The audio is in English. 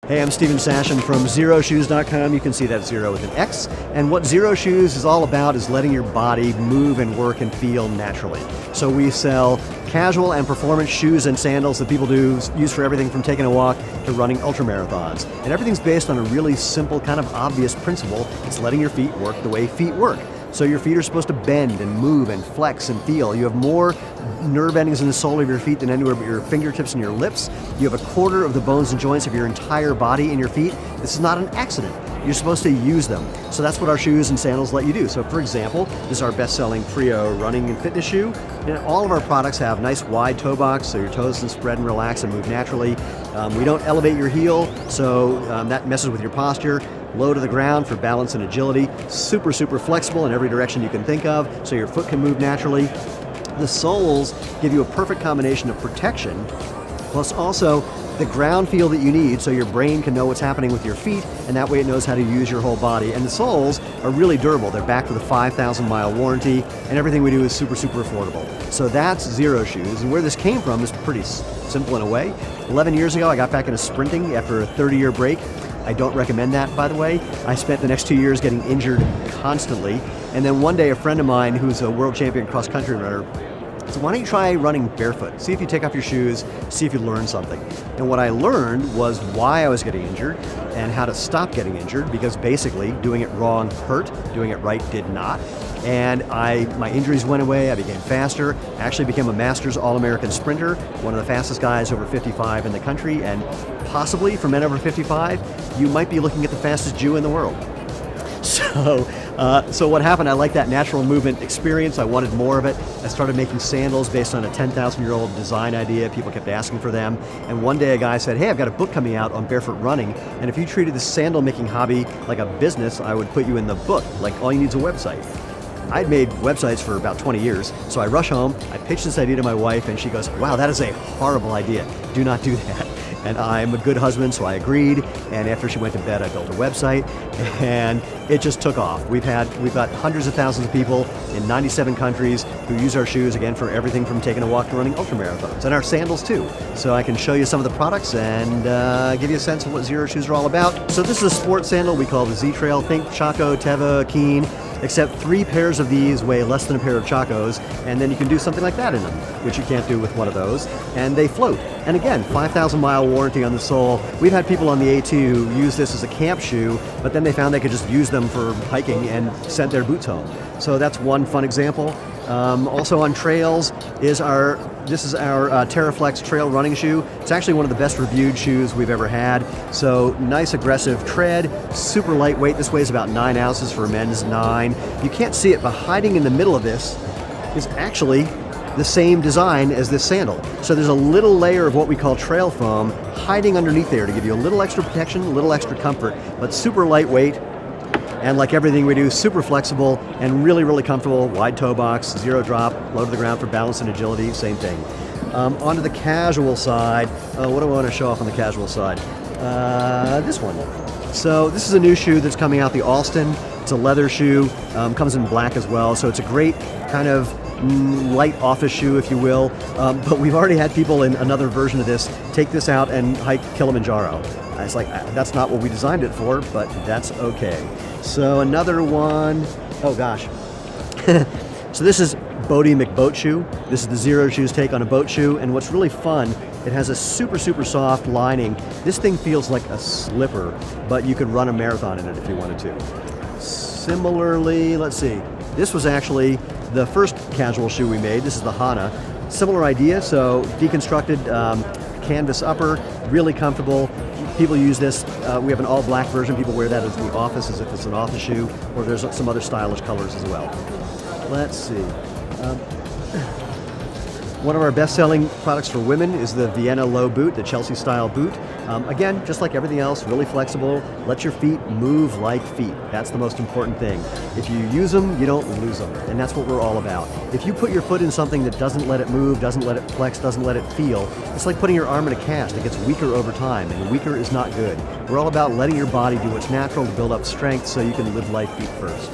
Hey, I'm Steven Sashen from Xeroshoes.com. You can see that zero with an X. And what Xeroshoes is all about is letting your body move and work and feel naturally. So we sell casual and performance shoes and sandals that people use for everything from taking a walk to running ultramarathons. And everything's based on a really simple, kind of obvious principle. It's letting your feet work the way feet work. So your feet are supposed to bend and move and flex and feel. You have more nerve endings in the sole of your feet than anywhere but your fingertips and your lips. You have a quarter of the bones and joints of your entire body in your feet. This is not an accident. You're supposed to use them. So that's what our shoes and sandals let you do. So for example, this is our best-selling Trio running and fitness shoe. And all of our products have nice wide toe box so your toes can spread and relax and move naturally. We don't elevate your heel, so that messes with your posture. Low to the ground for balance and agility. Super, super flexible in every direction you can think of, so your foot can move naturally. The soles give you a perfect combination of protection, plus also the ground feel that you need so your brain can know what's happening with your feet, and that way it knows how to use your whole body. And the soles are really durable. They're backed with a 5,000-mile warranty, and everything we do is super, super affordable. So that's Xeroshoes, and where this came from is pretty simple in a way. 11 years ago, I got back into sprinting after a 30-year break. I don't recommend that, by the way. I spent the next 2 years getting injured constantly. And then one day, a friend of mine who's a world champion cross-country runner said, why don't you try running barefoot? See if you take off your shoes, see if you learn something. And what I learned was why I was getting injured and how to stop getting injured, because basically doing it wrong hurt, doing it right did not. And my injuries went away, I became faster, actually became a Masters All-American sprinter, one of the fastest guys over 55 in the country, and possibly for men over 55, you might be looking at the fastest Jew in the world. So what happened, I liked that natural movement experience, I wanted more of it. I started making sandals based on a 10,000-year-old design idea. People kept asking for them. And one day a guy said, hey, I've got a book coming out on barefoot running, and if you treated this sandal making hobby like a business, I would put you in the book. Like, all you need is a website. I'd made websites for about 20 years, so I rush home, I pitch this idea to my wife, and she goes, wow, that is a horrible idea. Do not do that. And I'm a good husband, so I agreed, and after she went to bed, I built a website, and it just took off. We've got hundreds of thousands of people in 97 countries who use our shoes, again, for everything from taking a walk to running ultramarathons, and our sandals too. So I can show you some of the products and give you a sense of what Xeroshoes are all about. So this is a sports sandal we call the Z-Trail. Think Chaco, Teva, Keen, except 3 pairs of these weigh less than a pair of Chacos, and then you can do something like that in them, which you can't do with one of those, and they float. And again, 5,000-mile warranty on the sole. We've had people on the AT who use this as a camp shoe, but then they found they could just use them for hiking and sent their boots home. So that's one fun example. Also on trails is this is our TerraFlex trail running shoe. It's actually one of the best reviewed shoes we've ever had. So nice aggressive tread, super lightweight. This weighs about 9 ounces for men's 9. You can't see it, but hiding in the middle of this is actually the same design as this sandal. So there's a little layer of what we call trail foam hiding underneath there to give you a little extra protection, a little extra comfort, but super lightweight. And like everything we do, super flexible and really, really comfortable. Wide toe box, zero drop, low to the ground for balance and agility, same thing. Onto the casual side, what do I want to show off on the casual side? This one. So this is a new shoe that's coming out, the Alston. It's a leather shoe, comes in black as well, so it's a great kind of light office shoe, if you will. But we've already had people in another version of this take this out and hike Kilimanjaro. It's like, that's not what we designed it for, but that's okay. So another one, oh gosh. So this is Bodie McBoat shoe. This is the Xeroshoes take on a boat shoe, and what's really fun, it has a super, super soft lining. This thing feels like a slipper, but you could run a marathon in it if you wanted to. Similarly, let's see, this was actually the first casual shoe we made. This is the Hana. Similar idea, so deconstructed canvas upper, really comfortable. People use this. We have an all black version. People wear that as the office, as if it's an office shoe, or there's some other stylish colors as well. Let's see. One of our best-selling products for women is the Vienna low boot, the Chelsea-style boot. Again, just like everything else, really flexible. Let your feet move like feet. That's the most important thing. If you use them, you don't lose them, and that's what we're all about. If you put your foot in something that doesn't let it move, doesn't let it flex, doesn't let it feel, it's like putting your arm in a cast. It gets weaker over time, and weaker is not good. We're all about letting your body do what's natural to build up strength so you can live life feet first.